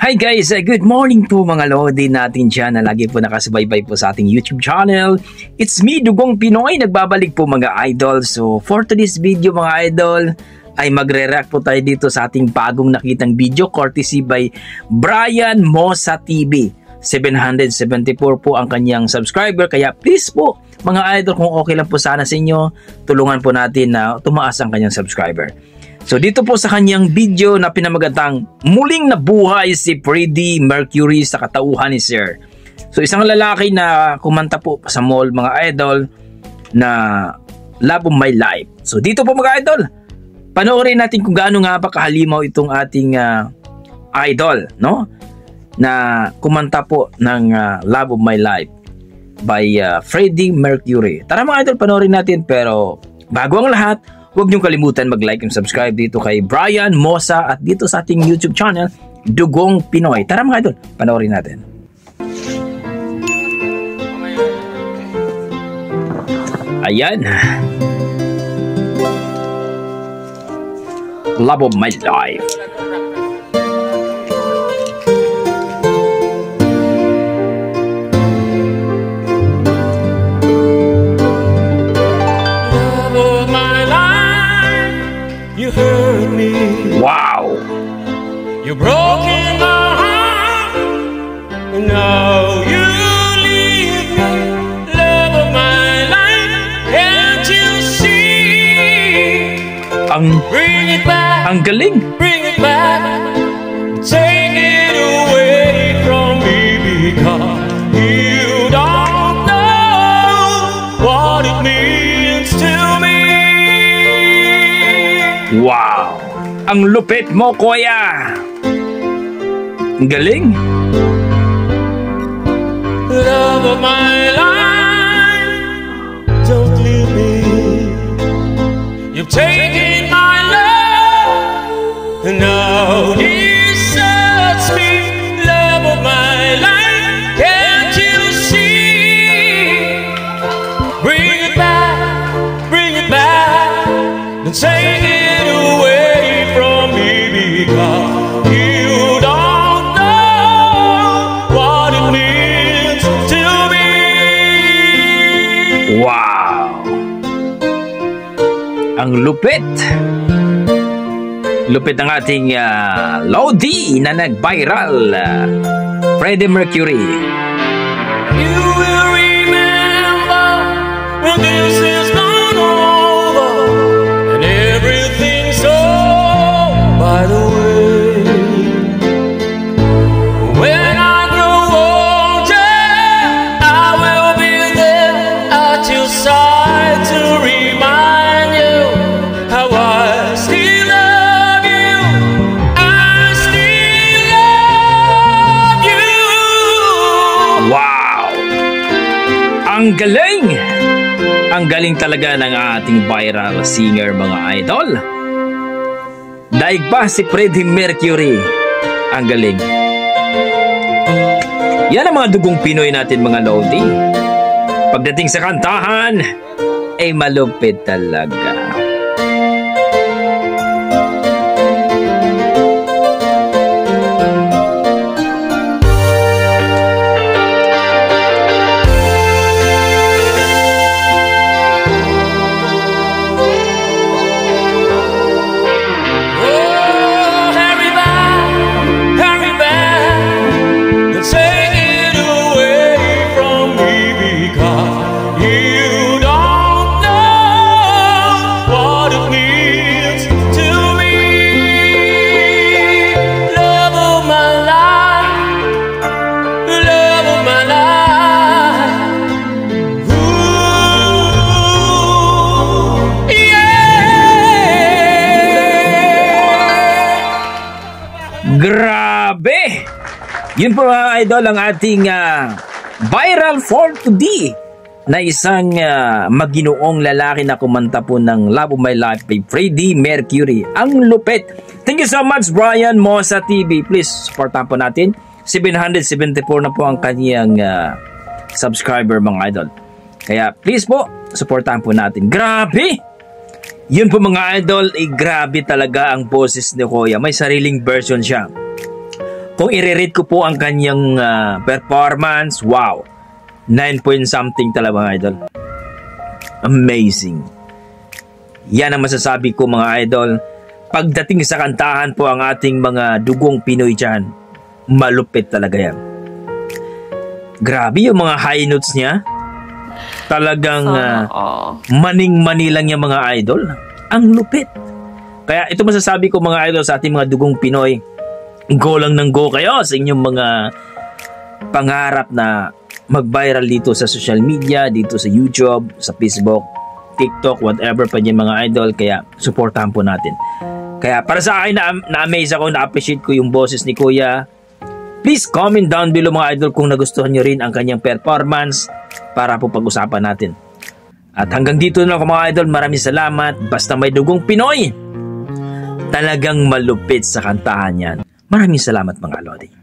Hi guys, good morning po mga lodi natin dyan na lagi po nakasubaybay po sa ating YouTube channel. It's me, Dugong Pinoy, nagbabalik po mga idol. So for today's video mga idol, ay magre-react po tayo dito sa ating bagong nakitang video courtesy by Brian Mosa TV. 774 po ang kanyang subscriber, kaya please po mga idol, kung okay lang po sana sa inyo, tulungan po natin na tumaas ang kanyang subscriber. So dito po sa kanyang video na pinamagatang muling nabuhay si Freddie Mercury sa katauhan ni Sir. So isang lalaki na kumanta po sa mall mga idol na Love of My Life. So dito po mga idol, panoorin natin kung gaano nga ba kahalimaw itong ating idol, no? Na kumanta po ng Love of My Life by Freddie Mercury. Tara mga idol, panoorin natin, pero bago ang lahat, huwag niyong kalimutan mag-like and subscribe dito kay Brian Mosa at dito sa ating YouTube channel, Dugong Pinoy. Tara mga idol, panoorin natin. Ayan. Love of My Life. You hurt me. Wow. You broke in my heart. And now you leave me. Love of my life. Can't you see? Bring it back. Ang galing. Bring it back. Take it away from me because you don't know what it means to me. Wow! Ang lupit mo, kuya! Ang galing! Love of my life, don't leave me. You've taken my love, and now deserts me. Love of my life, can't you see? Bring it back, and take it. You don't know what it means to me. Wow! Ang lupit! Lupit ng ating Lodi na nag-viral, Freddie Mercury. You will remember when this is not over and everything's over. By the way, Ang galing! Ang galing talaga ng ating viral singer mga idol. Daig pa si Freddie Mercury. Ang galing. Yan ang mga dugong Pinoy natin mga lodi. Pagdating sa kantahan, ay malupit talaga. Grabe! Yun po mga idol ang ating viral for today na isang maginoong lalaki na kumanta po ng Love of My Life by Freddie Mercury. Ang lupit! Thank you so much Brian Mosa TV. Please supportan po natin. 774 na po ang kanyang subscriber mga idol. Kaya please po, supportan po natin. Grabe! Yun po mga idol, grabe talaga ang boses ni Kuya. May sariling version siya. Kung i-rate ko po ang kanyang performance, wow, 9 point something talaga mga idol. Amazing. Yan ang masasabi ko mga idol. Pagdating sa kantahan po ang ating mga dugong Pinoy dyan, malupit talaga yan. Grabe yung mga high notes niya. Talagang maning-mani lang yung mga idol. Ang lupit. Kaya ito masasabi ko mga idol sa ating mga dugong Pinoy, go lang ng go kayo sa inyong mga pangarap na mag-viral dito sa social media, dito sa YouTube, sa Facebook, TikTok, whatever pa dyan mga idol. Kaya supportahan po natin. Kaya para sa akin na-amaze ako, na-appreciate ko yung boses ni Kuya. Please comment down below mga idol kung nagustuhan nyo rin ang kanyang performance para po pag-usapan natin. At hanggang dito na ako mga idol, maraming salamat. Basta may dugong Pinoy, talagang malupit sa kantahan yan. Maraming salamat mga lodi.